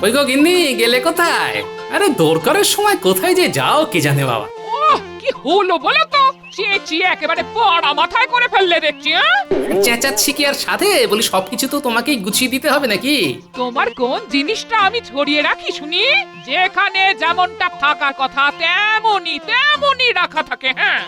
ওই গো গিন্নি, গেলে কোথায়? আরে দরকারের সময় কোথায় যে যাও কে জানে বাবা। ওহ, কি হলো বলো তো? চেঁচিয়ে একেবারে পড়া মাথায় করে ফেললে দেখছি। চেঁচাচ্ছি কি আর সাথে বলি, সবকিছু তো তোমাকেই গুছিয়ে দিতে হবে নাকি? তোমার কোন জিনিসটা আমি ছড়িয়ে রাখি শুনি? যেখানে যেমনটা থাকার কথা তেমনই রাখা থাকে। হ্যাঁ,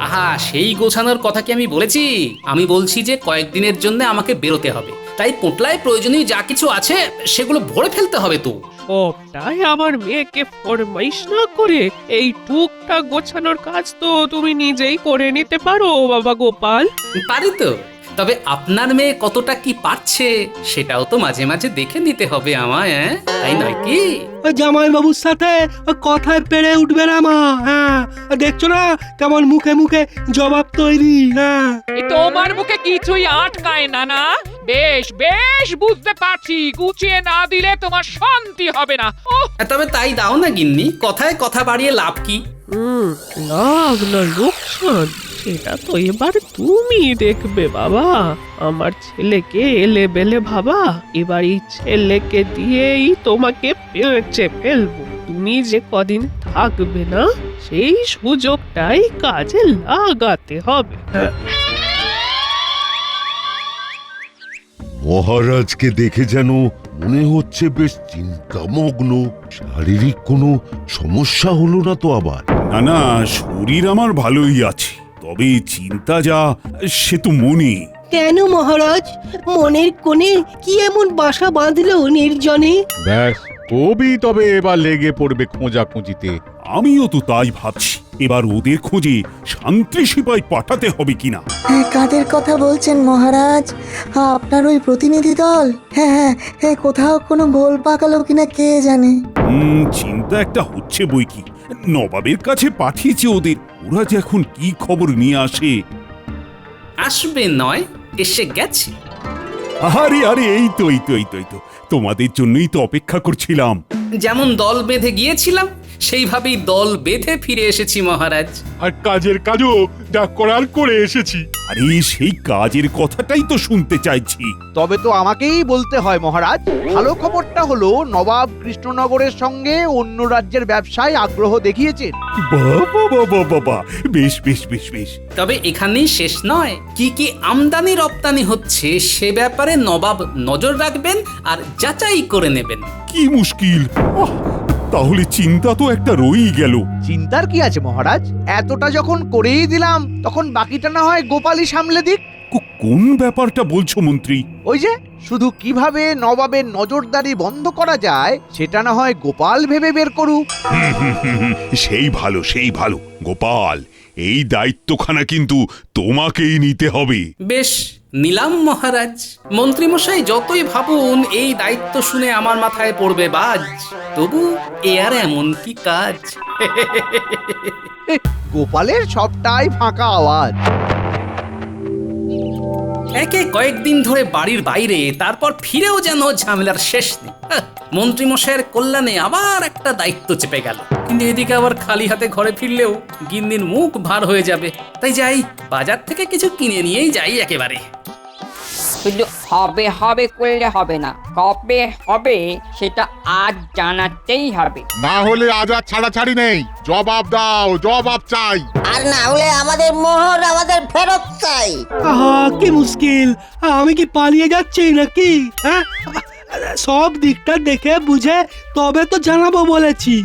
আহা, সেই গোছানোর কথা কি আমি বলেছি? আমি বলছি যে কয়েকদিনের জন্য আমাকে বেরোতে হবে, তাই পোটলায় প্রয়োজনীয় যা কিছু আছে সেগুলো ভরে ফেলতে হবে তো। সবটাই আমার মেয়েকে ফরমাইশ না করে এই টুকটাক গোছানোর কাজ তো তুমি নিজেই করে নিতে পারো বাবা গোপাল। পারি তো, তবে আপনার মেয়ে কতটা কি পারছে সেটাও তো মাঝে মাঝে দেখে নিতে হবে আমায়, তাই নয় কি? জামাই বাবুর সাথে কথায় পেরে উঠবে না মা। হ্যাঁ, দেখছো না কেমন মুখে মুখে জবাব তৈরি। হ্যাঁ, এই তোমার মুখে কিছুই আটকায় না না? বেশ বেশ বুঝতে পারছি, গুছিয়ে না দিলে তোমার শান্তি হবে না। ওহ, তবে তাই দাও না গিন্নি, কথায় কথা বাড়িয়ে লাভ কি? লাভ না লোকসান সেটা তো এবার তুমি দেখবে বাবা। আমার ছেলেকে এলে বেলে ভাবা, এবার এই ছেলেকে দিয়েই তোমাকে পেঁচে ফেলবো। তুমি যে কদিন থাকবে না সেই সুযোগটাই কাজে লাগাতে হবে। মহারাজকে দেখে যেন মনে হচ্ছে বেশ চিন্তামগ্ন। শারীরিক কোনো সমস্যা হলো না তো আবার? না না, শরীর আমার ভালোই আছে, তবে চিন্তা যা সে তো মনে। কেন মহারাজ, মনের কোণে কি এমন বাসা বাঁধলো নির্জনে? ব্যাস, কবি তবে এবার লেগে পড়বে খোঁজাখুঁজিতে। আমিও তো তাই ভাবছি, এবার ওদের খোঁজে শান্তি সিপাই পাঠাতে হবে কিনা। হ্যাঁ, কাদের কথা বলছেন মহারাজ? আপনার ওই প্রতিনিধি দল? হ্যাঁ হ্যাঁ হ্যাঁ, কোথাও কোনো গোল পাকালো কিনা কে জানে। চিন্তা একটা হচ্ছে বই কি। নবাবের কাছে পাঠিয়েছে ওদের, ওরা যে এখন কি খবর নিয়ে আসে। আসবে নয়, এসে গেছে। আরে আরে, এই তো তোমাদের জন্যই তো অপেক্ষা করছিলাম। যেমন দল বেঁধে গিয়েছিলাম সেইভাবেই দল বেঁধে ফিরে এসেছি মহারাজ। আর কাজের কাজও যা করার করে এসেছি। আরে সেই কাজের কথাটাই তো শুনতে চাইছি। তবে তো আমাকেই বলতে হয় মহারাজ, ভালো খবরটা হলো নবাব কৃষ্ণনগরের সঙ্গে অন্য রাজ্যের ব্যবসায় আগ্রহ দেখিয়েছেন। বাবা, বেশ বেশ বেশ বেশ। তবে এখানেই শেষ নয়, কি কি আমদানি রপ্তানি হচ্ছে সে ব্যাপারে নবাব নজর রাখবেন আর যাচাই করে নেবেন। কি মুশকিল! তাহলে চিন্তা তো একটা রয়েই গেল। চিন্তার কি আছে মহারাজ, এতটা যখন করেই দিলাম তখন বাকিটা না হয় গোপালই সামলে দিক। কোন ব্যাপারটা বলছো মন্ত্রী? ওই যে শুধু কিভাবে নবাবের নজরদারি বন্ধ করা যায় সেটা না হয় গোপাল ভেবে বের করুক। সেই ভালো গোপাল, এই দায়িত্বখানা কিন্তু তোমাকেই নিতে হবে। বেশ, নিলাম মহারাজ। মন্ত্রীমশাই যতই ভাবুন এই দায়িত্ব শুনে আমার মাথায় পড়বে বাজ, তবু এ আর এমন কি কাজ। গোপালের সবটাই ফাঁকা আওয়াজ। একে কয়েকদিন ধরে বাড়ির বাইরে, তারপর ফিরেও যেন ঝামেলার শেষ নেই। মন্ত্রীমশাইয়ের কল্যাণে আবার একটা দায়িত্ব চেপে গেল, কিন্তু এদিকে আবার খালি হাতে ঘরে ফিরলেও গিন্নির মুখ ভার হয়ে যাবে। তাই যাই, বাজার থেকে কিছু কিনে নিয়েই যাই একেবারে। শুধু হবে হবে করলে হবে না, কবে হবে সেটা আজ জানাতেই হবে। না হলে আজ আর ছাড়াছাড়ি নেই, জবাব দাও, জবাব চাই। আর না হলে আমাদের মোহর আমাদের ফেরত চাই। আহা, কি মুশকিল! আমি কি পালিয়ে যাচ্ছি নাকি? হ্যাঁ, সব দিকটা দেখে বুঝে তবে তো জানাবো বলেছি।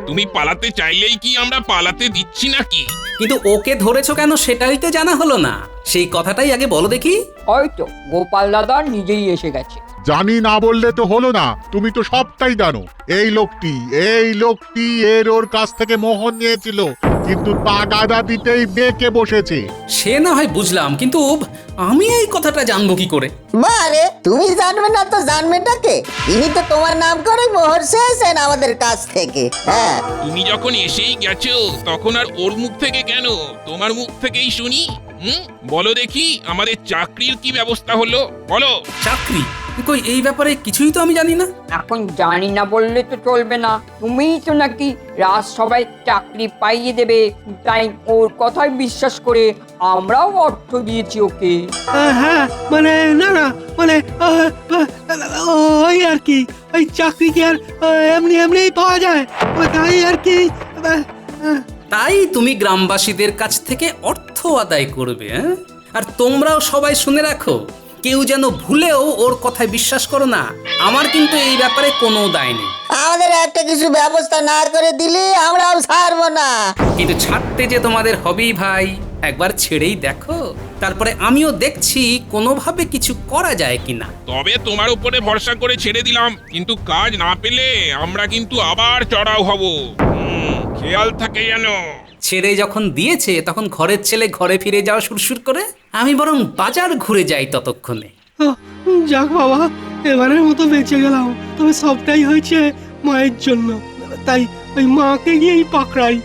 তুমি পালাতে চাইলেই কি আমরা পালাতে দিচ্ছি নাকি? কিন্তু ওকে ধরেছো কেন সেটাই তো জানা হলো না, সেই কথাটাই আগে বলো দেখি। হয়তো গোপাল দাদা নিজেই এসে গেছে। জানি না বললে তো হলো না, তুমি তো সবটাই জানো। এই লোকটি এর ওর কাছ থেকে মোহর নিয়েছিল, কিন্তু তাগাদা দিতেই বেঁকে বসেছে। সে না হয় বুঝলাম, কিন্তু আমি এই কথাটা জানবো কি করে? বারে, তুমি জানবে না তো জানবেটা কে? ইনি তো তোমার নাম করে মোহর চেয়েছেন আমাদের কাছ থেকে। হ্যাঁ, তুমি যখন এসেই গেছো তখন আর ওর মুখ থেকে কেন, তোমার মুখ থেকেই শুনি। বলো দেখি, আমাদের চাকরির কি ব্যবস্থা হলো বলো। চাকরি? কই এই ব্যাপারে কিছুই তো আমি জানি না। এখন জানি না বললে তো চলবে না, তুমিই তো নাকি রাজসভায় চাকরি পাইয়ে দেবে, তাই ওর কথাই বিশ্বাস করে আমরাও অর্থ দিয়েছি ওকে। হ্যাঁ মানে না না মানে ওই আর কি, ওই চাকরি কি আর এমনি এমনি পাওয়া যায়? তাই আর কি। তাই তুমি গ্রামবাসীদের কাছ থেকে অর্থ আদায় করবে, হ্যাঁ? আর তোমরাও সবাই শুনে রাখো, কেউ যেন ভুলেও ওর কথায় বিশ্বাস করো না। আমার কিন্তু এই ব্যাপারে কোনো দায় নেই। আমাদের একটা কিছু ব্যবস্থা না করে দিলে আমরাও ছাড়বো না। কিন্তু ছাড়তে যে তোমাদের হবেই ভাই, একবার ছেড়েই দেখো, তারপরে আমিও দেখছি কোনোভাবে কিছু করা যায় কিনা। তবে তোমার উপরে ভরসা করে ছেড়ে দিলাম, কিন্তু কাজ না পেলে আমরা কিন্তু আবার চড়াও হব। খেয়াল থাকে যেন। ছেড়ে যখন দিয়েছে তখন ঘরের ছেলে ঘরে ফিরে যাওয়া সুরসুর করে, আমি বরং বাজার ঘুরে যাই ততক্ষণে। যাক বাবা, এবারের মতো বেঁচে গেলাম। তবে সবটাই হয়েছে মায়ের জন্য, তাই ওই মাকে গিয়েই পাকড়াই।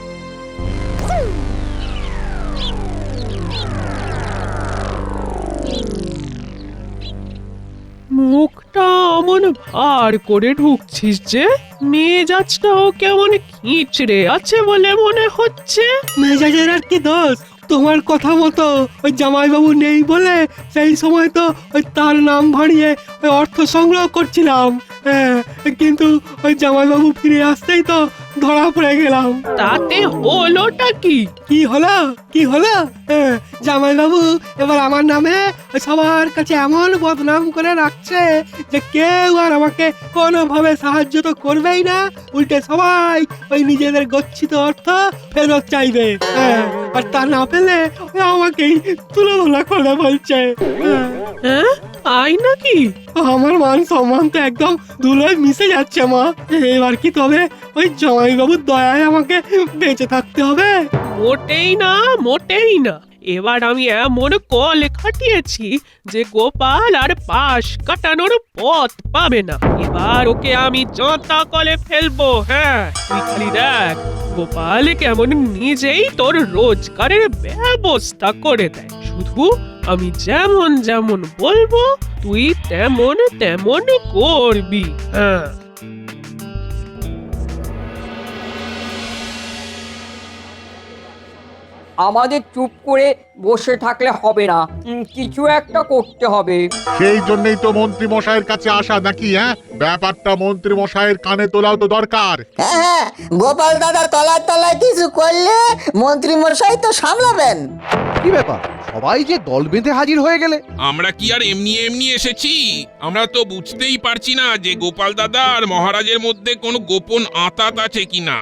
মুখটা অমন ভার করে ঢুকছিস যে, মেজাজটাও কেমন খিঁচড়ে আছে বলে মনে হচ্ছে। মেজাজের আর কি দোষ? তোমার কথা মতো ওই জামাইবাবু নেই বলে সেই সময় তো ওই তার নাম ভাড়িয়ে ওই অর্থ সংগ্রহ করছিলাম। হ্যাঁ, কিন্তু ওই জামাইবাবু ফিরে আসতেই তো ধরা পড়ে গেলাম। তাতে হলোটা কি? কি হলো? কি হলো? হ্যাঁ, জামাইবাবু এবার আমার নামে ওই সবার কাছে এমন বদনাম করে রাখছে যে কেউ আর আমাকে কোনোভাবে সাহায্য তো করবেই না, উল্টে সবাই ওই নিজেদের গচ্ছিত অর্থ ফেরত চাইবে। হ্যাঁ, আর তা না পেলে আমাকেই তুলনা করে বলছে। হ্যাঁ, তাই নাকি? আমার মান সম্মান তো একদম ধুলোয় মিশে যাচ্ছে মা। এবার কি তবে ওই জামাইবাবুর দয়ায় আমাকে বেঁচে থাকতে হবে? মোটেই না, মোটেই না। এবার আমি এমন কলে খাটিয়েছি যে গোপাল আর পাশ কাটানোর পথ পাবে না। এবার ওকে আমি যন্তা কলে ফেলবো। হ্যাঁ, তুই খালি দেখ গোপাল কেমন নিজেই তোর রোজগারের ব্যবস্থা করে দেয়। শুধু আমি যেমন যেমন বলবো তুই তেমন তেমন করবি। হ্যাঁ, আমাদের চুপ করে বসে থাকলে হবে না, কিছু একটা করতে হবে। সেই জন্যই তো মন্ত্রী মশাইয়ের কাছে আসা নাকি? হ্যাঁ, ব্যাপারটা মন্ত্রী মশাইয়ের কানে তোলাও তো দরকার। হ্যাঁ, গোপাল দাদা তলায় তলায় কিছু করলে মন্ত্রী মশাই তো সামলাবেন। কি ব্যাপার, সবাই যে দল বেঁধে হাজির হয়ে গেলে? আমরা কি আর এমনি এমনি এসেছি? আমরা তো বুঝতেই পারছি না যে গোপাল দাদা আর মহারাজের মধ্যে কোনো গোপন আঁতাত আছে কিনা।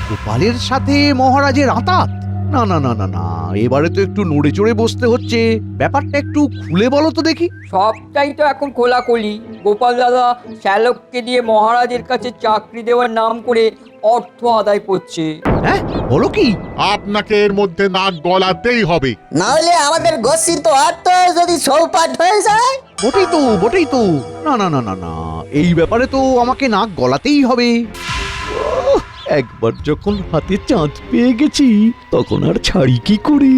গোপালের সাথে মহারাজের আঁতাত? না না না না না, এবারে তো একটু নড়ে চড়ে বসতে হচ্ছে। ব্যাপারটা একটু খুলে বলো তো দেখি। সবটাই তো এখন খোলাখুলি। গোপাল দাদা শ্যালককে দিয়ে মহারাজের কাছে চাকরি দেওয়ার নাম করে অর্থ আদায় করছে। হ্যাঁ, বলো কি? আপনাকে এর মধ্যে নাক গলাতেই হবে, না হলে আমাদের গচ্ছিত অর্থ যদি চৌপাট হয়ে যায়। বটেই তো, বটেই তো। না না না না না, এই ব্যাপারে তো আমাকে নাক গলাতেই হবে। একবার যখন হাতে চাঁদ পেয়ে গেছি তখন আর ছাড়ি কি করে?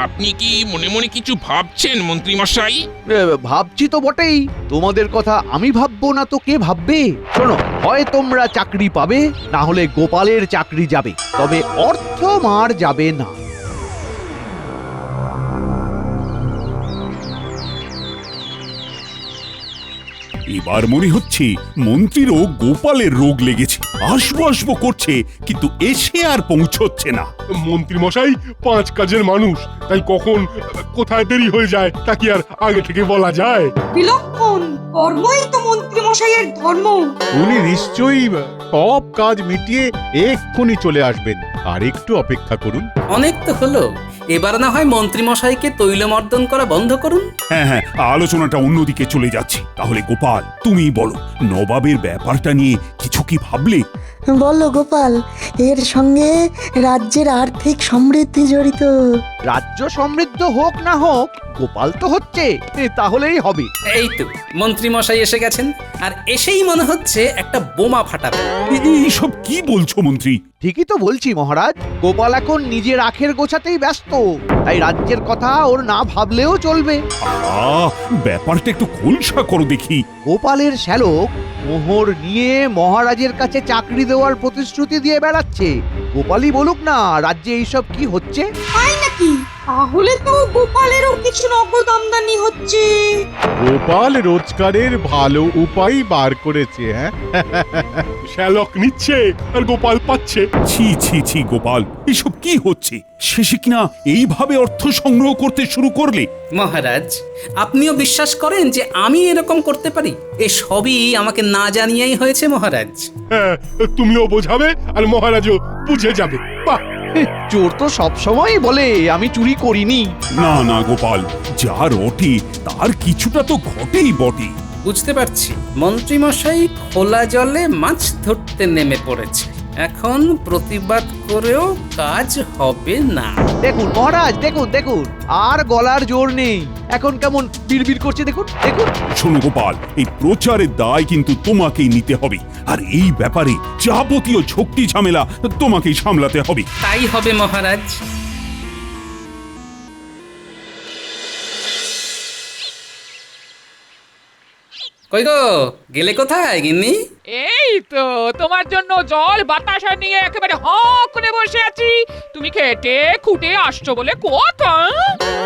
আপনি কি মনে মনে কিছু ভাবছেন মন্ত্রী মশাই? ভাবছি তো বটেই। তোমাদের কথা আমি ভাববো না তো কে ভাববে? শোনো, হয় তোমরা চাকরি পাবে, না হলে গোপালের চাকরি যাবে, তবে অর্থ মার যাবে না। এবার মনে হচ্ছে মন্ত্রীরও গোপালের রোগ লেগেছে। আসবো আসবো করছে, কিন্তু এসে আর পৌঁছচ্ছে না। মন্ত্রী মশাই 5 কাজের মানুষ, তাই কখন কোথায় দেরি হয়ে যায় তা কি আর আগে থেকে বলা যায়? বিলক্ষণ কর্মই তো মন্ত্রী মশাইয়ের ধর্ম। উনি নিশ্চয়ই সব কাজ মিটিয়ে এক্ষুনি চলে আসবেন। আর একটু অপেক্ষা করুন। অনেক তো হলো, এবার না হয় মন্ত্রী মশাইকে তৈলমর্দন করা বন্ধ করুন। হ্যাঁ হ্যাঁ, আলোচনাটা অন্যদিকে চলে যাচ্ছে। তাহলে গোপাল, তুমি বলো, নবাবের ব্যাপারটা নিয়ে কিছু কি ভাবলে? বলো গোপাল, এর সঙ্গে রাজ্যের আর্থিক সমৃদ্ধি জড়িত। রাজ্য সমৃদ্ধ হোক না হোক, গোপাল তো হচ্ছে, তাহলেই হবে। এই তো মন্ত্রী মশাই এসে গেছেন, আর এসেই মনে হচ্ছে একটা বোমা ফাটাবে। এইসব কি বলছো মন্ত্রী? ঠিকই তো বলছি মহারাজ, গোপাল এখন নিজের আখের গোছাতেই ব্যস্ত, তাই রাজ্যের কথা ওর না ভাবলেও চলবে। ব্যাপারটা একটু খোলসা করো দেখি। গোপালের শ্যালক মোহর নিয়ে মহারাজের কাছে চাকরি দেওয়ার প্রতিশ্রুতি দিয়ে বেড়াচ্ছে। গোপালই বলুক না রাজ্যে এইসব কি হচ্ছে। তাই নাকি? তাহলে তো গোপালেরও কিছু নগদ আমদানি হচ্ছে। গোপাল রোজগারের ভালো উপায় বার করেছে। হ্যাঁ, শ্যালক নিচ্ছে আর গোপাল পাচ্ছে। ছি ছি ছি গোপাল, এসব কি হচ্ছে? শেষে কিনা এইভাবে অর্থ সংগ্রহ করতে শুরু করলে? মহারাজ, আপনিও বিশ্বাস করেন যে আমি এরকম করতে পারি? এ সবই আমাকে না জানিয়েই হয়েছে মহারাজ। হ্যাঁ, তুমিও বোঝাবে আর মহারাজও বুঝে যাবে। বাহ, চোর তো সবসময় বলে আমি চুরি করিনি। না না গোপাল, যা রটে তার কিছুটা তো ঘটেই বটে। বুঝতে পারছি মন্ত্রী মশাই খোলা জলে মাছ ধরতে নেমে পড়েছে। এখন প্রতিবাদ করেও কাজ হবে না। দেখুন মহারাজ, দেখুন দেখুন, আর গলার জোর নেই, এখন কেমন বিড়বিড় করছে দেখুন দেখুন। শোনো গোপাল, এই প্রচারের দায় কিন্তু তোমাকেই নিতে হবে, আর এই ব্যাপারে যাবতীয় ঝক্কি ঝামেলা তোমাকেই সামলাতে হবে। তাই হবে মহারাজ। কই গো, গেলে কোথায় গিন্নি? এই তো তোমার জন্য জল বাতাসা নিয়ে একেবারে হ করে বসে আছি। তুমি খেটে খুঁটে আসছো বলে কথা।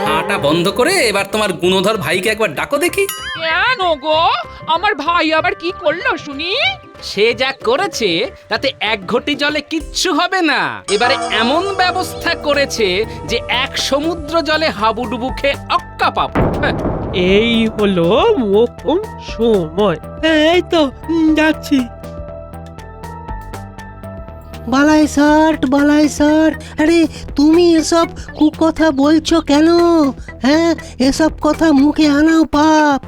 হাঁটা বন্ধ করে এবার তোমার গুণধর ভাইকে একবার ডাকো দেখি। কেন গো, আমার ভাই আবার কি করলো শুনি? সে যা করেছে তাতে এক ঘটি জলে কিচ্ছু হবে না। এবারে এমন ব্যবস্থা করেছে যে এক সমুদ্র জলে হাবুডুবু খেয়ে অক্কা পাবো। এই হলো মোক্ষম সময়। এই তো যাচ্ছি। বালাই স্যার, আরে তুমি এসব কুকথা বলছো কেন? হ্যাঁ, এসব কথা মুখে আনাও পাপ।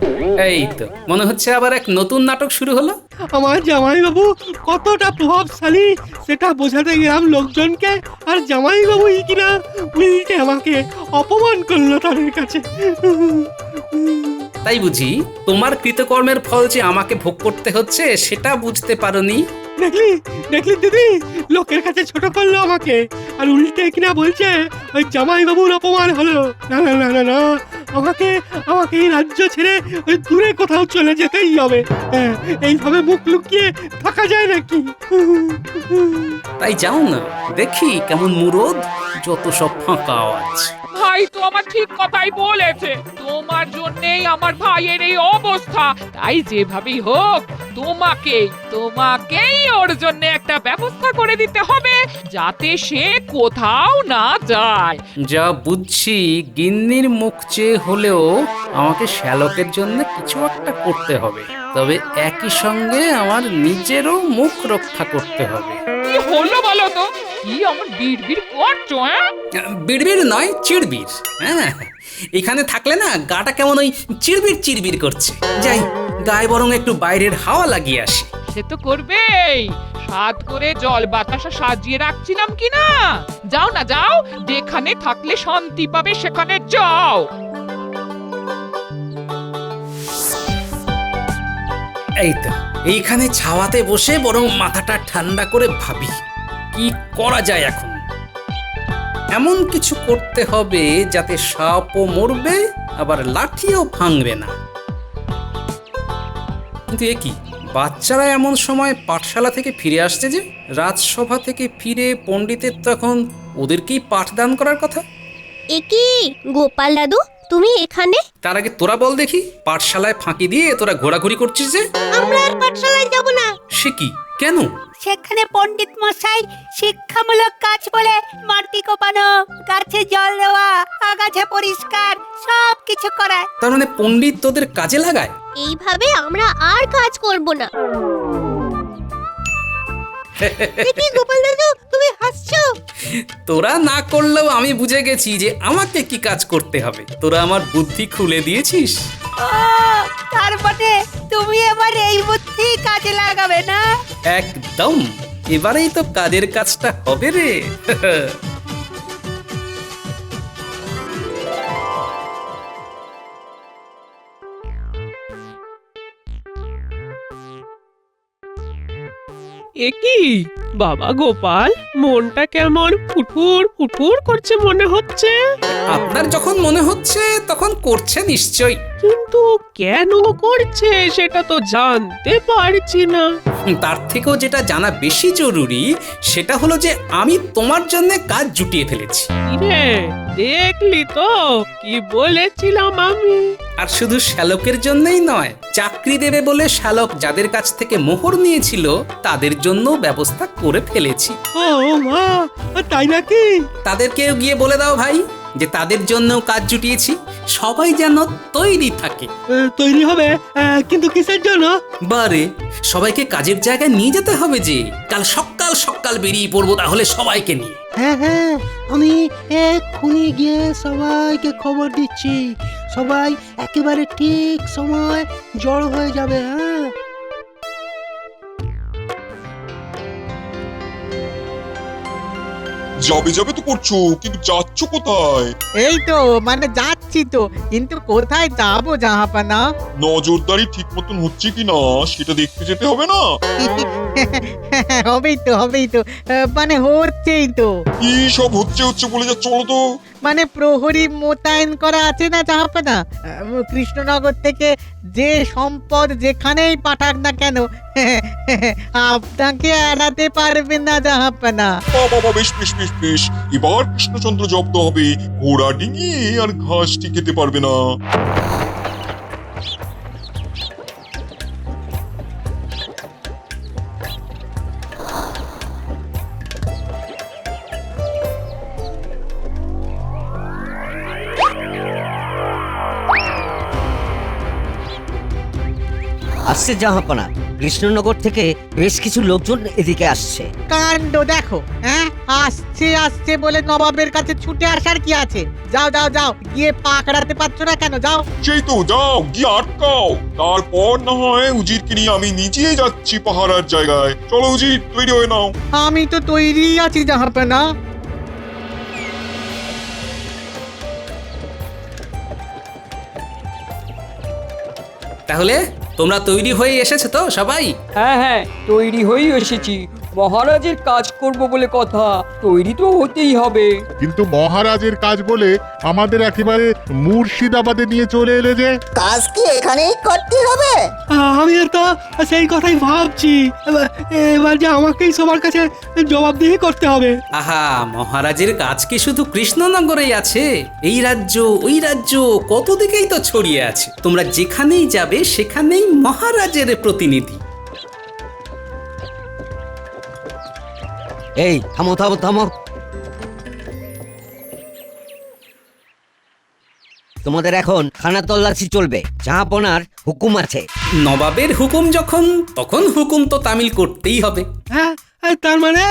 এই তো মনে হচ্ছে আবার এক নতুন নাটক শুরু হলো। আমার জামাইবাবু কতটা প্রভাবশালী সেটা বোঝাতে গেলাম লোকজনকে, আর জামাইবাবুই কিনা উল্টে আমাকে অপমান করলো তাদের কাছে। তাই বুঝি তোমার কৃতকর্মের ফল যে আমাকে ভোগ করতে হচ্ছে সেটা বুঝতে পারোনি? দেখলি দিদি, লোকের কাছে ছোট করলো আমাকে, আর উল্টে কিনা বলছে ওই জামাইবাবুর অপমান হলো। না না না না না, আমাকে এই রাজ্য ছেড়ে ওই দূরে কোথাও চলে যেতেই হবে। হ্যাঁ, এইভাবে মুখ লুকিয়ে থাকা যায় নাকি? তাই যাও না, দেখি কেমন মুরদ, যত সব ফাঁকা আওয়াজ। ভাই তো আমার ঠিক কথাই বলেছে, তোমার জন্যেই আমার ভাইয়ের এই অবস্থা। তাই যেভাবেই হোক তোমাকেই ওর জন্য একটা ব্যবস্থা করে দিতে হবে, যাতে সে কোথাও না যায়। যা বুঝছি গিন্নির মুখ চেয়ে হলেও আমাকে শ্যালকের জন্য কিছু একটা করতে হবে, তবে একই সঙ্গে আমার নিজেরও মুখ রক্ষা করতে হবে। কি হলো বলো তো? কি আমার বিড়বিড় করছো? বিড়বিড় নয়, চিড়বিড়। হ্যাঁ, এখানে থাকলে না গাটা কেমন ওই চিড়বিড় চিড়বিড় করছে। যাই, গায়ে বরং একটু বাইরের হাওয়া লাগিয়ে আসি। সে তো করবেই, সাত করে জল বাতাসা সাজিয়ে রাখছিলাম কি না। যাও না যাও, যেখানে থাকলে শান্তি পাবে সেখানে যাও। এই তো এইখানে ছাওয়াতে বসে বরং মাথাটা ঠান্ডা করে ভাবি কি করা যায় এখন। এমন কিছু করতে হবে যাতে সাপও মরবে আবার লাঠিও ভাঙবে না। কিন্তু এ কি, বাচ্চারা এমন সময় পাঠশালা থেকে ফিরে আসছে যে? রাজসভা থেকে ফিরে পণ্ডিতের তো এখন ওদেরকেই পাঠদান করার কথা। এ কি গোপাল দাদু, তুমি এখানে? তার আগে তোরা বল দেখি, পাঠশালায় ফাঁকি দিয়ে তোরা ঘোরাঘুরি করছিস যে? আমরা আর পাঠশালায় যাব না। সে কি, কেন? সেখানে পণ্ডিত মশাই শিক্ষামূলক কাজ বলে মাটি কোপানো, গাছে জল দেওয়া, আগাছা পরিষ্কার সব কিছু করায়। তার মানে পণ্ডিত তোদের কাজে লাগায়? এইভাবে আমরা আর কাজ করব না। দেখি গোপাল দাদু, তুমি হাসছো। তোরা না করলেও আমি বুঝে গেছি যে আমাকে কি কাজ করতে হবে। তোরা আমার বুদ্ধি খুলে দিয়েছিস। ও, তার মানে তুমি এবার এই বুদ্ধি কাজে লাগাবে না? একদম। এবারেই তো কাজের কাজটা হবে রে। এ কি বাবা গোপাল, মনটা কেমন ফুটফুর ফুটফুর করছে মনে হচ্ছে। আপনার যখন মনে হচ্ছে তখন করছে নিশ্চয়ই। কিন্তু কেন করছে সেটা তো জানতে পারছি না। তার থেকেও যেটা জানা বেশি জরুরি সেটা হলো যে আমি তোমার জন্য কাজ জুটিয়ে ফেলেছি। রে দেখলি তো কি বলেছিলাম আমি। আর শুধু শ্যালকের জন্যই নয়, চাকরি দেবে বলে শ্যালক যাদের কাছ থেকে মোহর নিয়েছিল তাদের জন্য ব্যবস্থা করে ফেলেছি। ও মা, তাই নাকি? তাদেরকেও গিয়ে বলে দাও ভাই যে তাদের জন্য কাজ জুটিয়েছি, সবাই যেন তৈরি থাকে। তৈরি হবে, কিন্তু কিসের জন্য? বারে সবাইকে কাজের জায়গায় নিয়ে যেতে হবে যে, কাল সকাল সকাল বেরিয়ে পড়বো তাহলে সবাইকে নিয়ে। হ্যাঁ হ্যাঁ, আমি এক্ষুনি গিয়ে সবাইকে খবর দিচ্ছি। সবাই একেবারে ঠিক সময় জড়ো হয়ে যাবে। হ্যাঁ, যাবে যাবে তো করছো, কিন্তু যাচ্ছ কোথায়? এই তো মানে যাচ্ছি তো, কিন্তু কোথায় যাবো জাহাপানা? নজরদারি ঠিক মতন হচ্ছে কিনা সেটা দেখতে যেতে হবে না? হবেই তো মানে হচ্ছেই তো। কি সব হচ্ছে হচ্ছে বলে যা, চলো তো। মানে প্রহরী মোতায়েন করা আছে না জাহাপানা, কৃষ্ণনগর থেকে যে সম্পদ যেখানেই পাঠাক না কেন আপনাকে এড়াতে পারবে না জাহাপানা। বাবা, বেশ বেশ বেশ বেশ, এবার কৃষ্ণচন্দ্র জব্দ হবে, ঘোড়া ডিঙিয়ে আর ঘাসটি খেতে পারবে না। আসছে জাহাপনা, কৃষ্ণনগর থেকে বেশ কিছু লোকজন এদিকে আসছে। কাণ্ড দেখো, হ্যাঁ আসছে আসছে বলে নবাবের কাছে ছুটে আসার কি আছে? যাও যাও যাও, গিয়ে পাকড়াতে পারছো না কেন? যাও। সেই তো, যাও গিয়ে আটকাও, তারপর না হয় উজিরকে নিয়ে আমি নিজেই যাচ্ছি পাহারার জায়গায়। চলো উজির, তৈরি হয়ে নাও। আমি তো তৈরি আছি জাহাপনা। তাহলে তোমরা তৈরি হয়ে এসেছো তো সবাই? হ্যাঁ হ্যাঁ, তৈরি হয়েই এসেছি। মহারাজের কাজ করব বলে কথা, তৈরি তো হতেই হবে। কিন্তু মহারাজের কাজ বলে আমাদের একেবারে মুর্শিদাবাদে নিয়ে চলে এলে যে। কাজ কি এখানেই করতে হবে? আমি তো সেই কথাই ভাবছি। এবার যে আমাকেই সবার কাছে জবাবদিহি করতে হবে। আহা, মহারাজের কাজ কি শুধু কৃষ্ণনগরেই আছে? এই রাজ্য ওই রাজ্য কত দিকেই তো ছড়িয়ে আছে। তোমরা যেখানেই যাবে সেখানেই মহারাজের প্রতিনিধি। এই থামো থামো থামো, তোমাদের এখন খানা তল্লাশি চলবে। জাহাপনার হুকুম আছে। নবাবের হুকুম যখন, তখন হুকুম তো তামিল করতেই হবে। হ্যাঁ, তার মানে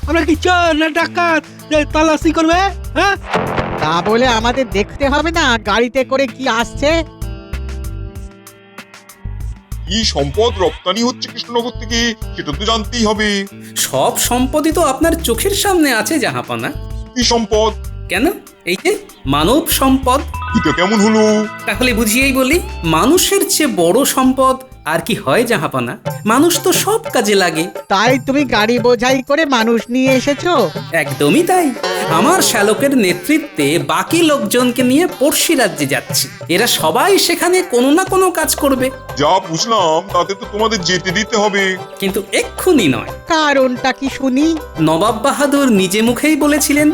আমরা কি চোর না ডাকাত যে তল্লাশি করবে? হ্যাঁ, তা বলে আমাদের দেখতে হবে না গাড়িতে করে কি আসছে? কি সম্পদ রপ্তানি হচ্ছে কৃষ্ণনগর থেকে সেটা তো জানতেই হবে। সব সম্পদই তো আপনার চোখের সামনে আছে জাহাপনা। কি সম্পদ? কেন, এই যে মানব সম্পদ। এটা কেমন হলো? তাহলে বুঝিয়েই বলি, মানুষের চেয়ে বড় সম্পদ আর কি হয় জাহাপনা? মানুষ তো সব কাজে লাগে। তাই তুমি গাড়ি বোঝাই করে মানুষ নিয়ে এসেছো? একদমই তাই। আমার শ্যালকের নেতৃত্বে বাকি লোকজনকে নিয়ে পড়শি রাজ্যে যাচ্ছি। এরা সবাই সেখানে কোনো না কোনো কাজ করবে। যা বুঝলাম তাতে তো তোমাদের যেতে দিতে হবে। কিন্তু এক্ষুনি নয়। কারণটা কি শুনি? নবাব বাহাদুর নিজে মুখেই বলেছিলেন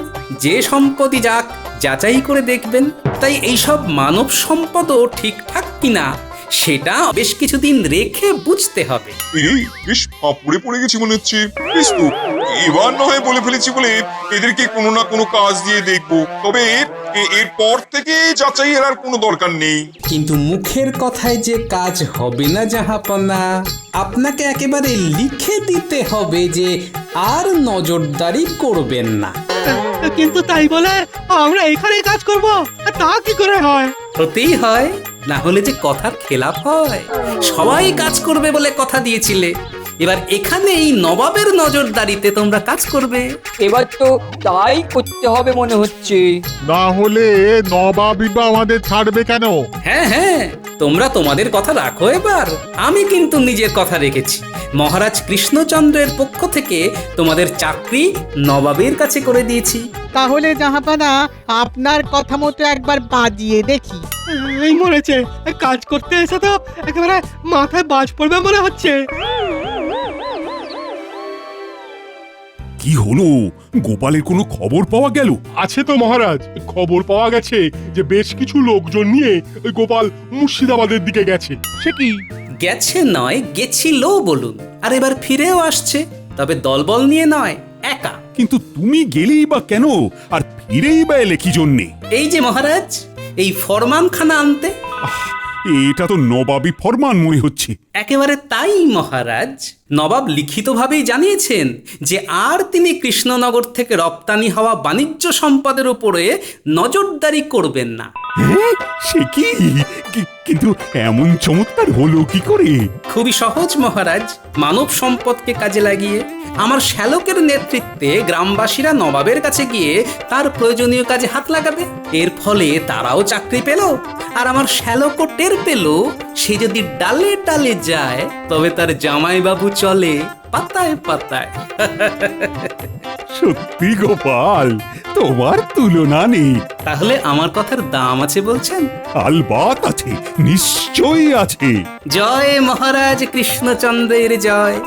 যে সম্পদই যাক যাচাই করে দেখবেন। তাই এইসব মানব সম্পদও ঠিকঠাক কিনা সেটা বেশ কিছুদিন রেখে বুঝতে হবে। এই বেশ ফাঁপড়ে পড়ে গেছি মনে হচ্ছে। বেশ তো, এবার না হয় বলে ফেলেছি বলে এদেরকে কোনো না কোনো কাজ দিয়ে দেখবো। তবে এরপর থেকে যাচাই এর আর কোনো দরকার নেই। কিন্তু মুখের কথায় যে কাজ হবে না জাহাপনা, আপনাকে একেবারে লিখে দিতে হবে যে আর নজরদারি করবেন না। কিন্তু তাই বলে আমরা এখানে কাজ করব, তা কি করে হয়? হতেই হয়, না হলে যে কথার খেলাপ হয়। সবাই কাজ করবে বলে কথা দিয়েছিলে, এবার এখানে এই নবাবের নজরদারিতে তোমরা কাজ করবে। এবার তো তাই করতে হবে মনে হচ্ছে। না হলে নবাবই বা আমাদের ছাড়বে কেন? হ্যাঁ হ্যাঁ, তোমরা তোমাদের কথা রাখো এবার। আমি কিন্তু নিজের কথা রেখেছি। মহারাজ কৃষ্ণচন্দ্রের পক্ষ থেকে তোমাদের চাকরি নবাবের কাছে করে দিয়েছি। তাহলে জাহাপানা আপনার কথা মতো একবার বাজিয়ে দেখি। এই মরেছে, কাজ করতে এসে তো একেবারে মাথায় বাজ পড়বে মনে হচ্ছে। কি হলো? গোপালের কোনো খবর পাওয়া গেল? আছে তো মহারাজ, খবর পাওয়া গেছে যে বেশ কিছু লোকজন নিয়ে ওই গোপাল মুর্শিদাবাদের দিকে গেছে। সে কি? গেছে নয়, গেছিল বলুন। আর এবার ফিরেও আসছে, তবে দলবল নিয়ে নয়, একা। কিন্তু তুমি গেলেই বা কেন, আর ফিরেই বা এলে কি জন্যে? এই যে মহারাজ, এই ফরমানখানা আনতে। এটা তো নবাবী ফরমান মনে হচ্ছে। একেবারে তাই মহারাজ। নবাব লিখিতভাবেই জানিয়েছেন যে আর তিনি কৃষ্ণনগর থেকে রপ্তানি হওয়া বাণিজ্য সম্পদের উপরে নজরদারি করবেন না। সে কি? কিন্তু এমন চমৎকার হলো কি করে? খুবই সহজ মহারাজ। মানব সম্পদকে কাজে লাগিয়ে আমার শ্যালকের নেতৃত্বে গ্রামবাসীরা নবাবের কাছে গিয়ে তার প্রয়োজনীয় কাজে হাত লাগাবে। এর ফলে তারাও চাকরি পেল, আর আমার শ্যালকও টের পেল সে যদি ডালে ডালে যায় তবে তার জামাইবাবু চলে পাতায় পাতায়। সত্যি গোপাল, তোমার তুলনা নেই। তাহলে আমার কথার দাম আছে বলছেন? আলবাত আছে, নিশ্চয়ই আছে। জয় মহারাজ কৃষ্ণচন্দ্রের জয়।